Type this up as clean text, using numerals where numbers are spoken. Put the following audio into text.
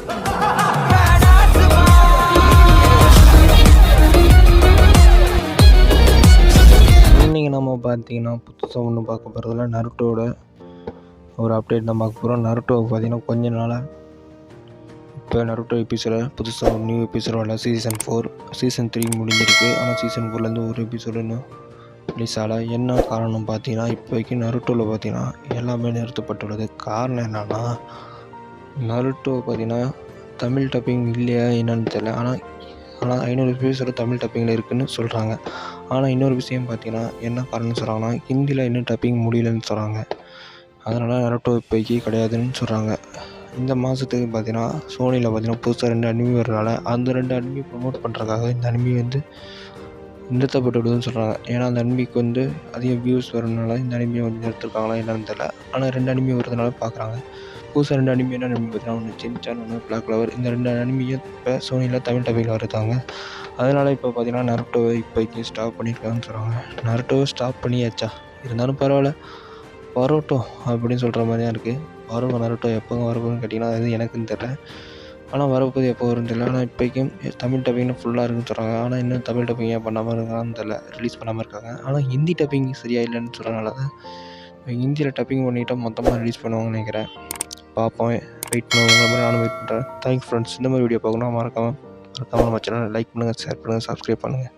இன்றைக்கி நம்ம பார்த்தீங்கன்னா புதுசாக ஒன்று பார்க்க போகிறதுல நருட்டோட ஒரு அப்டேட் தான் பார்க்க போகிறோம். நருட்டோவை பார்த்தீங்கன்னா கொஞ்ச நாளாக இப்போ நருட்டோ எபிசோட புதுசாக ஒரு நியூ எபிசோட் வரல. சீசன் 4 சீசன் 3 முடிஞ்சிருக்கு. ஆனால் சீசன் 4லேருந்து ஒரு எபிசோடு இன்னும் ரிலீஸ் ஆகலை. என்ன காரணம் பார்த்தீங்கன்னா இப்போதைக்கு நருட்டோவில் பார்த்தீங்கன்னா எல்லாமே நிறுத்தப்பட்டுள்ளது. காரணம் என்னென்னா நருட்டோ பார்த்தீங்கன்னா தமிழ் டப்பிங் இல்லையா என்னன்னு தெரியல. ஆனால் 500 எபிசோடு தமிழ் டப்பிங்கில் இருக்குதுன்னு சொல்கிறாங்க. ஆனால் இன்னொரு விஷயம் பார்த்தீங்கன்னா என்ன காரணம்னு சொல்கிறாங்கன்னா ஹிந்தியில் இன்னும் டப்பிங் முடியலன்னு சொல்கிறாங்க. அதனால் நருட்டோ இப்போதைக்கு கிடையாதுன்னு சொல்கிறாங்க. இந்த மாதத்துக்கு பார்த்தீங்கன்னா சோனியில் பார்த்தீங்கன்னா புதுசாக 2 அனிமி வரனால அந்த 2 அனிமி ப்ரொமோட் பண்ணுறதுக்காக இந்த அனிமி நிறுத்தப்பட்டுவிடுதுன்னு சொல்கிறாங்க. ஏன்னா அந்த அனிமிக்கு அதிக வியூஸ் வரதுனால இந்த அனிமியை நிறுத்திருக்காங்களா என்னன்னு தெரியல. ஆனால் 2 அனிமி வரதுனால பார்க்குறாங்க. புதுசாக 2 அனிமி என்ன அனிமி பார்த்தீங்கன்னா ஒன்று சின்சான், ஒன்று பிளாக் கிளவர். இந்த 2 அனிமியும் இப்போ சோனியில் தமிழ் டப்பிங்கில் வருதாங்க. அதனால் இப்போ பார்த்தீங்கன்னா நருட்டோவை இப்போதைக்கு ஸ்டாப் பண்ணியிருக்காங்கன்னு சொல்கிறாங்க. நருட்டோவை ஸ்டாப் பண்ணியாச்சா, இருந்தாலும் பரவாயில்ல வரட்டும் அப்படின்னு சொல்கிற மாதிரி தான் இருக்குது. வரும் நருட்டோ எப்போங்க வரப்போகுதுன்னு கேட்டிங்கன்னா அது எனக்குன்னு தெரில. ஆனால் வரப்போது எப்போ வரும்னு தெரியல. ஆனால் இப்போதைக்கும் தமிழ் டப்பிங்னு ஃபுல்லாக இருக்குன்னு சொல்கிறாங்க. ஆனால் இன்னும் தமிழ் டப்பிங் ஏன் பண்ணாமல் இருக்காங்கன்னு தெரியல, ரிலீஸ் பண்ணாமல் இருக்காங்க. ஆனால் ஹிந்தி டப்பிங் சரியாக இல்லைன்னு சொல்கிறனால தான் ஹிந்தியில் டப்பிங் பண்ணிவிட்டு மொத்தமாக ரிலீஸ் பண்ணுவாங்கன்னு நினைக்கிறேன். பார்ப்போம், வெயிட் பண்ணுவோம். உங்களை மாதிரி நானும் வெயிட் பண்ணுறேன். Thanks friends. இந்த மாதிரி வீடியோ பார்க்கணும் மறக்காமல் நம்ம சேனலை லைக் பண்ணுங்கள், ஷேர் பண்ணுங்கள், சப்ஸ்கிரைப் பண்ணுங்கள்.